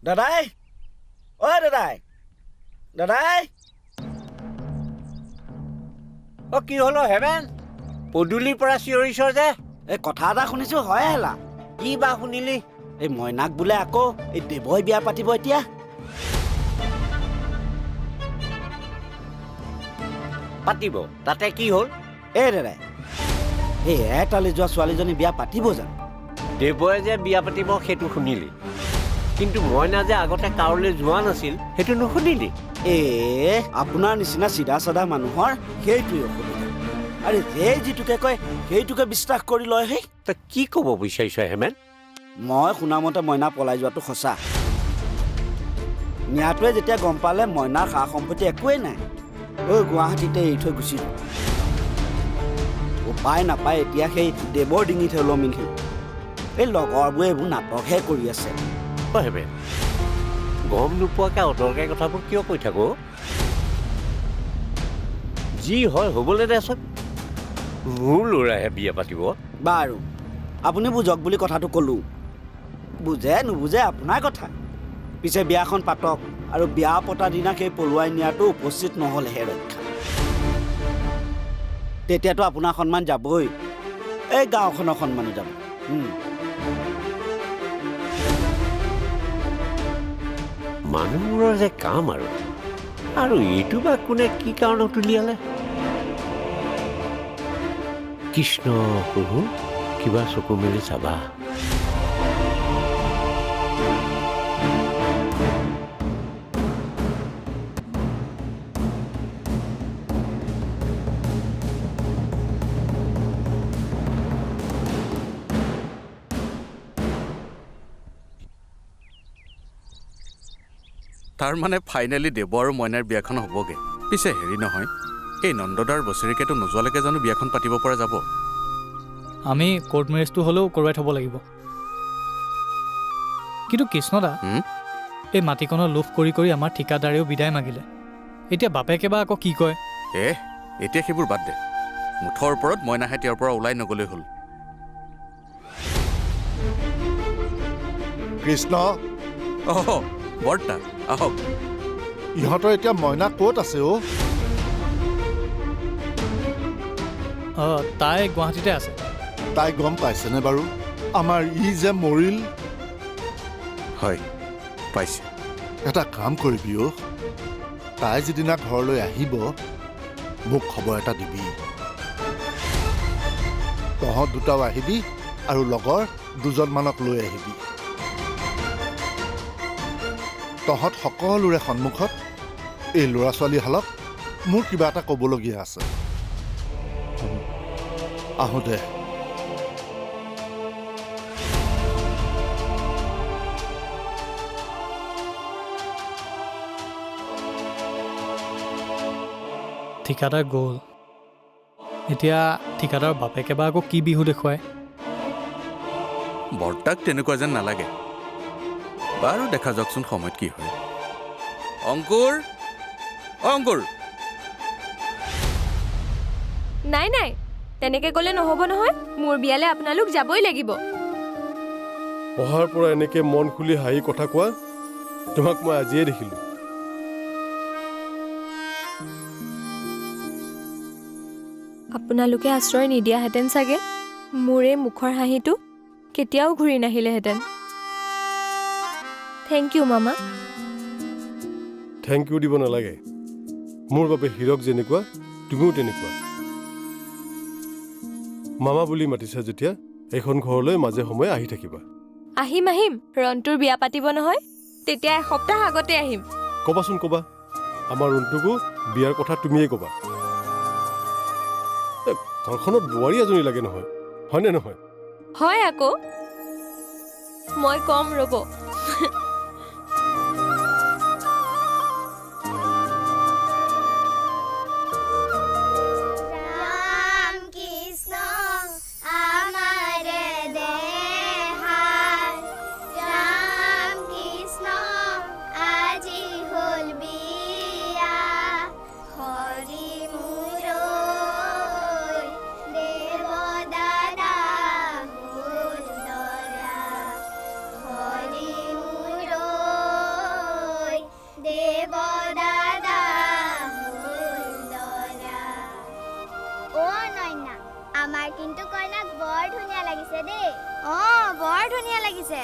দাদাই ঐ দাদাই দাদাই অ কি হলো হেমেন পদূলিৰ পৰা চিঞৰিছ যে এই কথা এটা শুনিছো হয় হেলা কি বা শুনিলি এই মইনাক বোলে আকৌ এই দেৱই বিয়া পাতিব এতিয়া পাতিব তাতে কি হ'ল এই দাদাই এই এটালৈ যোৱা ছোৱালীজনী বিয়া পাতিব জানো দেৱয়ে যে বিয়া পাতিব সেইটো শুনিলি কিন্তু মইনা যে আগতে কাৰোলৈ যোৱা নাছিল সেইটো নুশুনিলি আপোনাৰ নিচিনা চিধা চাধা মানুহৰ সেইটোৱে অসুবিধা আৰে যে যিটোকে কয় সেইটোকে বিশ্বাস কৰি লয় সেই তই কি ক'ব বিচাৰিছ হেমেন মই শুনামতে মইনা পলাই যোৱাটো সঁচা নিয়াটোৱে যেতিয়া গম পালে মইনাৰ সা সম্পত্তি একোৱেই নাই গুৱাহাটীতে এৰি থৈ গুচি গ'ল উপায় নাপায় এতিয়া সেই দেৱৰ ডিঙিত ওলমিনহি এই লগৰবোৰে এইবোৰ নাটকহে কৰি আছে হেমেন গম নোপোৱাকৈ অদৰকাৰী কথাবোৰ কিয় কৈ থাকো যি হয় হ'বলৈ দেচোন মোৰ ল'ৰাহে বিয়া পাতিব বাৰু আপুনি বুজক বুলি কথাটো ক'লোঁ বুজে নুবুজে আপোনাৰ কথা পিছে বিয়াখন পাতক আৰু বিয়া পতা দিনা সেই পলুৱাই নিয়াটো উপস্থিত নহ'লেহে ৰক্ষা তেতিয়াতো আপোনাৰ সন্মান যাবই এই গাঁওখনৰ সন্মানো যাব মানুহবোৰৰ যে কাম আৰু এইটো বা কোনে কি কাৰণত উলিয়ালে কৃষ্ণ প্ৰভু কিবা চকু মেলি চাবা তাৰ মানে ফাইনেলি দেৱ আৰু মইনাৰ বিয়াখন হ'বগে পিছে হেৰি নহয় এই নন্দদাৰ বছৰিকেতো নোযোৱালৈকে জানো বিয়াখন পাতিব পৰা যাব আমি কোৰ্ট মেৰেজটো হ'লেও কৰোৱাই থ'ব লাগিব কিন্তু কৃষ্ণদা এই মাটিকণৰ লোভ কৰি কৰি আমাৰ ঠিকাদাৰেও বিদায় মাগিলে এতিয়া বাপেকে বা আকৌ কি কয় এতিয়া সেইবোৰ বাদ দে মুঠৰ ওপৰত মইনাহে তেওঁৰ পৰা ওলাই নগ'লেই হ'ল কৃষ্ণ বৰ্তা আহক ইহঁতৰ এতিয়া মইনা ক'ত আছে তাই গুৱাহাটীতে আছে তাই গম পাইছেনে বাৰু আমাৰ ই যে মৰিল হয় পাইছে এটা কাম কৰিবি তাই যিদিনা ঘৰলৈ আহিব মোক খবৰ এটা দিবি তহঁত দুটাও আহিবি আৰু লগৰ দুজনমানক লৈ আহিবি তহঁত সকলোৰে সন্মুখত এই ল'ৰা ছোৱালীহালক মোৰ কিবা এটা ক'বলগীয়া আছে আহোঁ দে ঠিকাদাৰ গ'ল এতিয়া ঠিকাদাৰ বাপেকে বা আকৌ কি বিহু দেখুৱায় বৰ্তাক তেনেকুৱা যেন নালাগে বাৰু দেখা যাওকচোন সময়ত কি হয় অংকুৰ নাই নাই তেনেকে ক'লে নহ'ব নহয় মোৰ বিয়ালৈ আপোনালোক যাবই লাগিব পঢ়াৰ পৰা এনেকে মন খুলি হাঁহি কথা কোৱা তোমাক মই আজিয়ে দেখিলোঁ আপোনালোকে আশ্ৰয় নিদিয়াহেঁতেন চাগে মোৰ এই মুখৰ হাঁহিটো কেতিয়াও ঘূৰি নাহিলেহেঁতেন থেংক ইউ মামা থেংক ইউ দিব নালাগে মোৰ বাবে হীৰক যেনেকুৱা তুমিও তেনেকুৱা মামা বুলি মাতিছা যেতিয়া এখন ঘৰলৈ মাজে সময়ে আহি থাকিবা আহিম ৰন্টুৰ বিয়া পাতিব নহয় তেতিয়া এসপ্তাহ আগতে আহিম ক'বাচোন ক'বা আমাৰ ৰন্টুকো বিয়াৰ কথা তুমিয়ে ক'বা ঘৰখনত বোৱাৰী এজনী লাগে নহয় হয়নে নহয় হয় আকৌ মই কম ৰ'ব কইনা আমাৰ কিন্তু কইনাক বৰ ধুনীয়া লাগিছে দেই অ' বৰ ধুনীয়া লাগিছে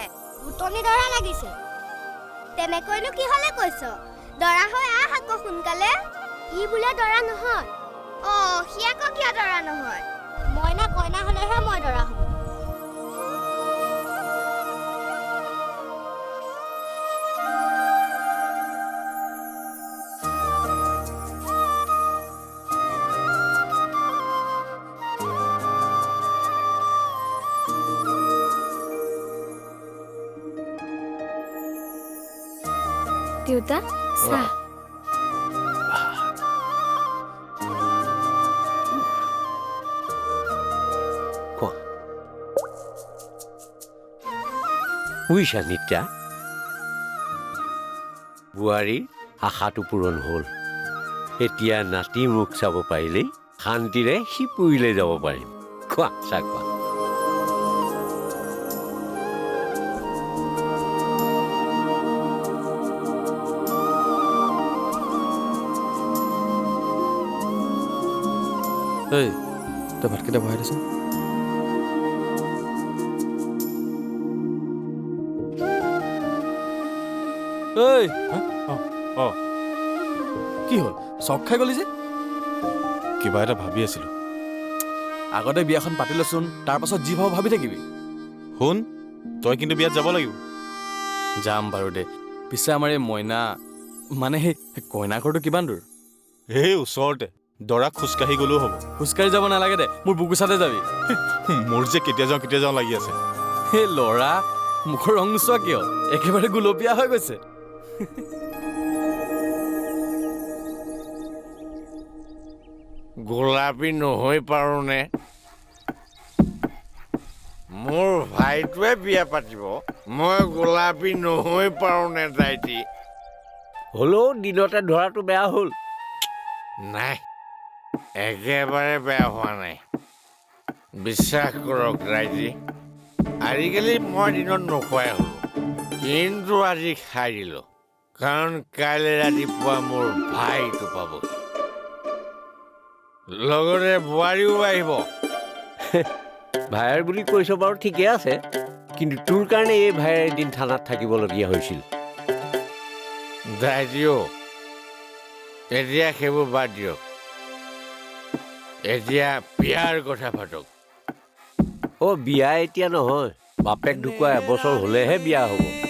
উতনি দৰা লাগিছে তেনেকৈনো কি হ'লে কৈছ দৰা হৈ আহ আকৌ সোনকালে ই বোলে দৰা নহয় অ' সি আকৌ কিয় দৰা নহয় মইনা কইনা হ'লেহে মই দৰা হ'ম দেউতা চাহ বুজিছা নিত্যা বোৱাৰীৰ আশাটো পূৰণ হ'ল এতিয়া নাতি মুখ চাব পাৰিলেই শান্তিৰে সিপুৰিলে যাব পাৰিম খোৱা চাহ খোৱা ঐ তই ভাতকেইটা বহাই দেচোন ঐ কি হ'ল চক খাই গলি যে কিবা এটা ভাবি আছিলোঁ আগতে বিয়াখন পাতি লৈচোন তাৰপাছত যি ভাব ভাবি থাকিবি শুন তই কিন্তু বিয়াত যাব লাগিব যাম বাৰু দে পিছে আমাৰ এই মইনা মানে সেই কইনা ঘৰটো কিমান দূৰ এই ওচৰতে দৰা খোজকাঢ়ি গ'লেও হ'ব খোজকাঢ়ি যাব নালাগে দে মোৰ বুকুচাতে যাবি মোৰ যে কেতিয়া যাওঁ লাগি আছে সেই ল'ৰা মুখৰ ৰং নোচোৱা কিয় একেবাৰে গুলপীয়া হৈ গৈছে গোলাপী নহৈ পাৰোনে মোৰ ভাইটোৱে বিয়া পাতিব মই গোলাপী নহৈ পাৰোনে দাইটি হ'লেও দিনতে ধৰাটো বেয়া হ'ল নাই একেবাৰে বেয়া হোৱা নাই বিশ্বাস কৰক দাইটি আজিকালি মই দিনত নোখোৱাই হ'লো কিন্তু আজি খাই দিলোঁ কাৰণ কাইলৈ ৰাতিপুৱা মোৰ ভাইটো পাবহি লগতে বোৱাৰীও আহিব ভাইৰ বুলি কৈছ বাৰু ঠিকে আছে কিন্তু তোৰ কাৰণে এই ভাইৰ এদিন থানাত থাকিবলগীয়া হৈছিল দাইটিও এতিয়া সেইবোৰ বাদ দিয়ক এতিয়া বিয়াৰ কথা পাতক অ' বিয়া এতিয়া নহয় বাপেক ঢুকুৱা এবছৰ হ'লেহে বিয়া হ'ব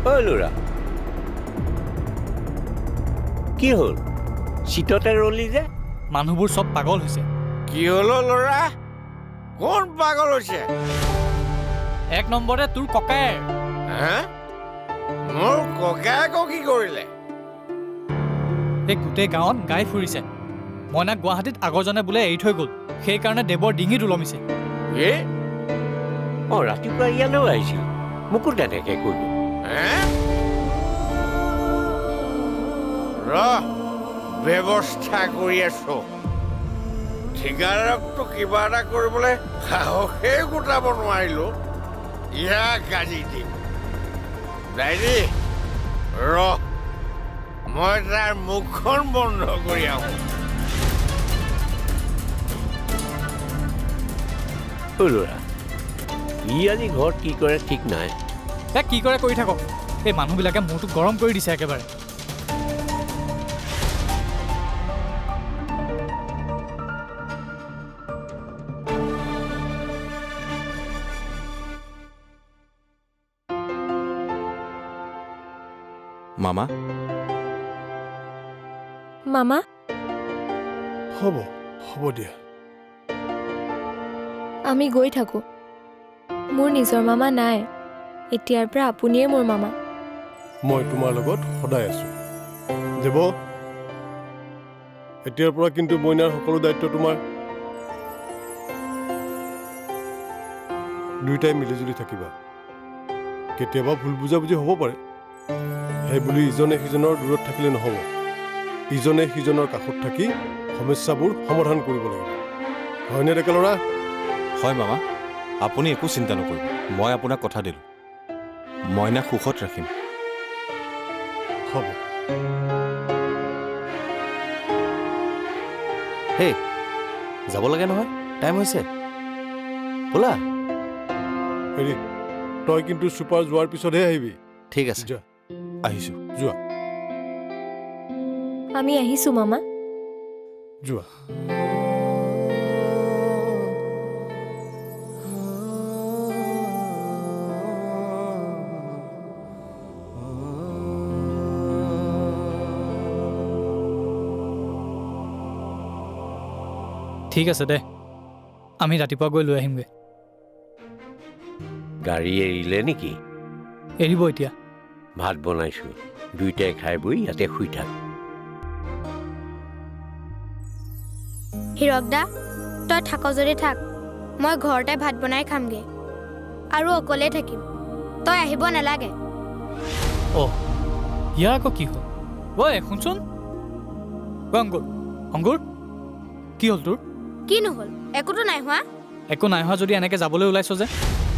ঐ ল'ৰা কি হ'ল চিটতে ৰলি যে মানুহবোৰ চব পাগল হৈছে কি হ'ল ল'ৰা কোন পাগল হৈছে এক নম্বৰতে তোৰ ককায়েৰ মোৰ ককায়েকো কি কৰিলে এই গোটেই গাঁৱত গাই ফুৰিছে মইনাক গুৱাহাটীত আগৰজনে বোলে এৰি থৈ গ'ল সেইকাৰণে দেৱৰ ডিঙিত ওলমিছে অঁ ৰাতিপুৱা ইয়ালৈও আহিছিল মোকো তেনেকৈ কৰিলোঁ ব্যৱস্থা কৰি আছো ঠিকাদাৰকতো কিবা এটা কৰিবলৈ সাহসেই গোটাব নোৱাৰিলো ইয়াক আজি দিম ডাইৰী মই তাৰ মুখখন বন্ধ কৰি আহোঁ ল'ৰা ই আজি ঘৰত কি কৰে ঠিক নাই কি কৰে কৰি থাকক এই মানুহবিলাকে মূৰটো গৰম কৰি দিছে একেবাৰে মামা মামা হ'ব দিয়া আমি গৈ থাকোঁ মোৰ নিজৰ মামা নাই এতিয়াৰ পৰা আপুনিয়ে মোৰ মামা মই তোমাৰ লগত সদায় আছোঁ দেৱ এতিয়াৰ পৰা কিন্তু মইনাৰ সকলো দায়িত্ব তোমাৰ দুয়োটাই মিলিজুলি থাকিবা কেতিয়াবা ভুল বুজাবুজি হ'ব পাৰে সেইবুলি ইজনে সিজনৰ দূৰত থাকিলে নহ'ব ইজনে সিজনৰ কাষত থাকি সমস্যাবোৰ সমাধান কৰিব লাগিব হয়নে ডেকা ল'ৰা হয় মামা আপুনি একো চিন্তা নকৰিব মই আপোনাক কথা দিলোঁ মইনাক সুখত ৰাখিম হ'ব হেই যাব লাগে নহয় টাইম হৈছে ব'লা হেৰি তই কিন্তু ছুপাৰ যোৱাৰ পিছতহে আহিবি ঠিক আছে যা আহিছোঁ যোৱা আমি আহিছোঁ মামা যোৱা ঠিক আছে দে আমি ৰাতিপুৱা গৈ লৈ আহিমগৈ গাড়ী এৰিলে নেকি এৰিব এতিয়া ভাত বনাইছোঁ দুইটাই খাই বৈ ইয়াতে শুই থাক হীৰক দা তই থাক যদি থাক মই ঘৰতে ভাত বনাই খামগে আৰু অকলে থাকিম তই আহিব নালাগে অ' ইয়াৰ আকৌ কি হ'ল ঐ শুনচোন অংকুৰ অংকুৰ কি হ'ল তোৰ কি নহ'ল একোতো নাই হোৱা একো নাই হোৱা যদি এনেকৈ যাবলৈ ওলাইছ যে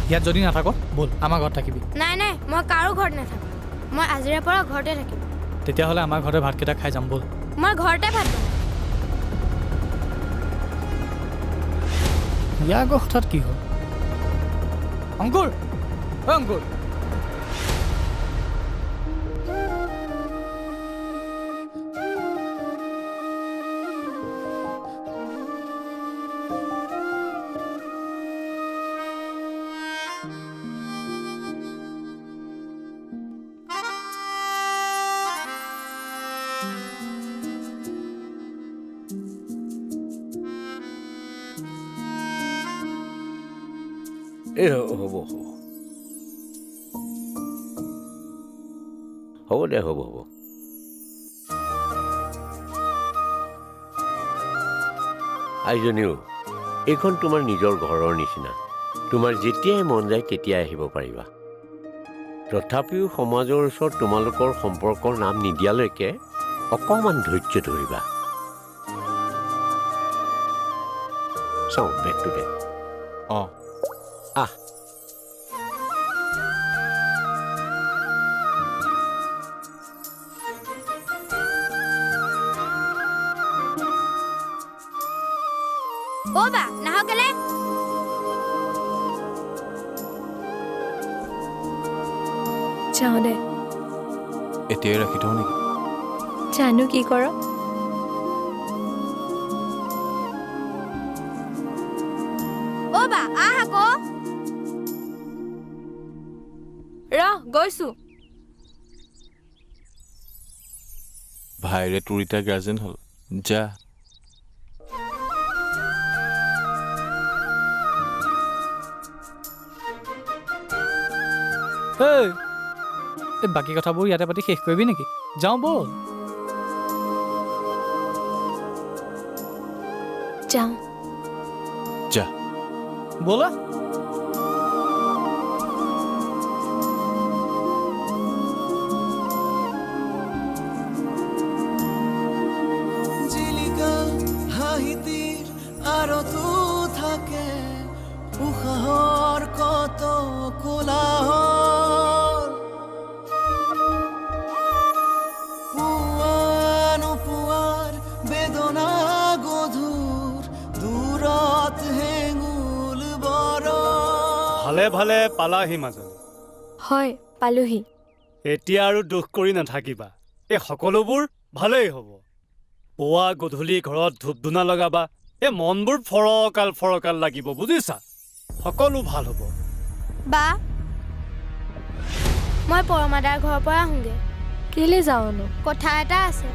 ইয়াত যদি নাথাক ব'ল আমাৰ ঘৰত থাকিবি নাই নাই মই কাৰো ঘৰত নাথাকোঁ মই আজিৰে পৰা ঘৰতে থাকিম তেতিয়াহ'লে আমাৰ ঘৰতে ভাতকেইটা খাই যাম ব'ল মই ঘৰতে ভাত বনাম ইয়াৰ আকৌ হঠাৎ কি হ'ল অংকুৰ অ' অংকুৰ এই হ'ব দে হ'ব আইজনীও এইখন তোমাৰ নিজৰ ঘৰৰ নিচিনা তোমাৰ যেতিয়াই মন যায় তেতিয়াই আহিব পাৰিবা তথাপিও সমাজৰ ওচৰত তোমালোকৰ সম্পৰ্কৰ নাম নিদিয়ালৈকে অকণমান ধৈৰ্য ধৰিবা চাওঁ বেগটো দে অঁ আহ অ' বা নাহক কেলে যাওঁ দে এতিয়াই ৰাখি থওঁ নেকি জানো কি কৰ অ' বা আহ আকৌ ৰহ গৈছোঁ ভাইৰে তোৰ এতিয়া গাৰ্জেন হ'ল যা এই বাকী কথাবোৰ ইয়াতে পাতি শেষ কৰিবি নেকি যাওঁ ব'ল যাওঁ যা ব'লা জিলিকা হাঁহিতিৰ আৰতো থাকে উশাহৰ কত কোলাহল পুৱাৰ বেদনা গধুৰ দূৰত হেঙুল বৰ ভালে ভালে পালাহি মাজনী হয় পালোহি এতিয়া আৰু দুখ কৰি নাথাকিবা এই সকলোবোৰ ভালেই হ'ব পুৱা গধূলি ঘৰত ধূপ ধূনা লগাবা এই মনবোৰ ফৰকাল লাগিব বুজিছা সকলো ভাল হ'ব বা মই পৰমাদাৰ ঘৰৰ পৰা আহোঁগে কেলে যাওঁনো কথা এটা আছে